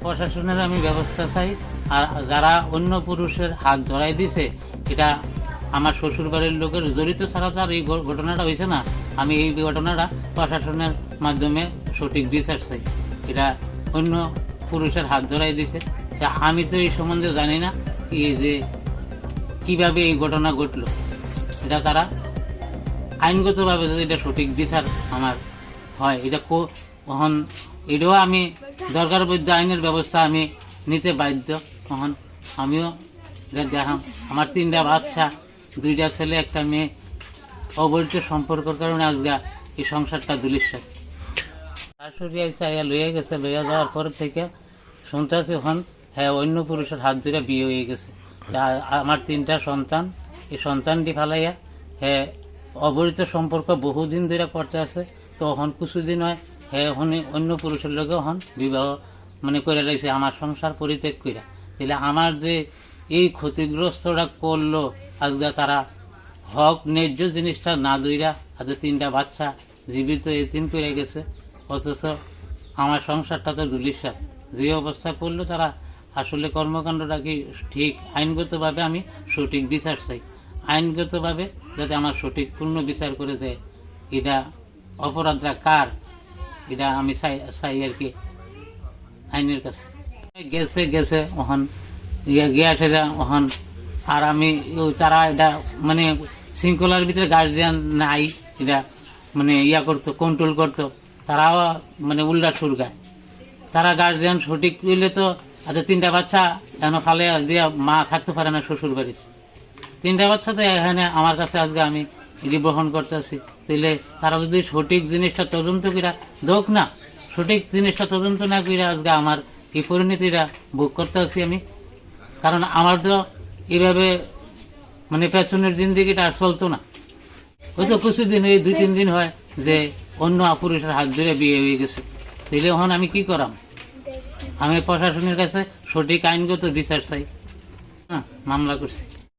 প্রশাসনের আমি ব্যবস্থা চাই। আর যারা অন্য পুরুষের হাত ধরাই দিছে, এটা আমার শ্বশুর বাড়ির লোকের জড়িত ছাড়া তো আর এই ঘটনাটা হয়েছে না। আমি এই ঘটনাটা প্রশাসনের মাধ্যমে সঠিক বিচার চাই। এটা অন্য পুরুষের হাত ধরাই দিছে, আমি তো এই সম্বন্ধে জানি না যে কিভাবে এই ঘটনা ঘটলো। এটা তারা আইনগতভাবে যদি এটা সঠিক বিচার আমার হয়, এটা কখন এটাও আমি দরকার বৈধ আইনের ব্যবস্থা আমি নিতে বাধ্য। তখন আমিও দেখাম আমার 3টা বাচ্চা, 2টা ছেলে, একটা মেয়ে, অবৈধ সম্পর্কের কারণে আজকে এই সংসারটা দুলিশ্বাস। শাশুড়ি চাইয়া লইয়া গেছে, লইয়া যাওয়ার পর থেকে শুনতেছি এখন হ্যাঁ অন্য পুরুষের হাত ধরে বিয়ে হয়ে গেছে। আমার 3টা সন্তান, এই সন্তানটি ফালাইয়া হ্যাঁ অবৈধ সম্পর্ক বহুদিন ধরে করতে আছে। তো এখন কিছুদিন হয় হ্যাঁ ওখানে অন্য পুরুষের লোকে এখন বিবাহ করে রয়েছে, আমার সংসার পরিত্যাগ করে। তাহলে আমার যে এই ক্ষতিগ্রস্তটা করলো, আজকে তারা হক ন্যায্য জিনিসটা না দইরা আজকে 3টা বাচ্চা জীবিত এতিম করে গেছে, অথচ আমার সংসারটা তো দুলিশ্বাস। যে অবস্থা করলো তারা, আসলে কর্মকাণ্ডটা কি ঠিক? আইনগতভাবে আমি সঠিক বিচার চাই, আইনগতভাবে যাতে আমার সঠিক পূর্ণ বিচার করে দেয়। এটা অপরাধরা কার, এটা আমি চাই আর কি আইনের কাছে। গেছে গেছে ওখান গিয়াছে ওখান, আর আমি তারা এটা শৃঙ্খলার ভিতরে গার্জিয়ান নাই, এটা ইয়া করতো, কন্ট্রোল করতো। তারাও উল্টা সুর গায়। তারা গার্জিয়ান সঠিক হইলে তো আচ্ছা 3টা বাচ্চা এখন খালে দিয়া মা থাকতে পারে না শ্বশুর বাড়িতে। 3টা বাচ্চা তো এখানে আমার কাছে আজকে আমি গ্রহণ করতেছি। তাইলে তারা যদি সঠিক জিনিসটা তদন্ত করা দোক না, সঠিক জিনিসটা তদন্ত না করে আজকে আমার এই পরিণতিটা ভোগ করতে আছি আমি। কারণ আমার তো এইভাবে পেছনের জিন্দিগিটা আর চলতো না। হয়তো কিছুদিন, এই 2-3 দিন হয় যে অন্য পুরুষের হাত ধরে বিয়ে হয়ে গেছে। তাইলে এখন আমি কি করাম? আমি প্রশাসনের কাছে সঠিক আইনগত বিচার চাই, মামলা করছি।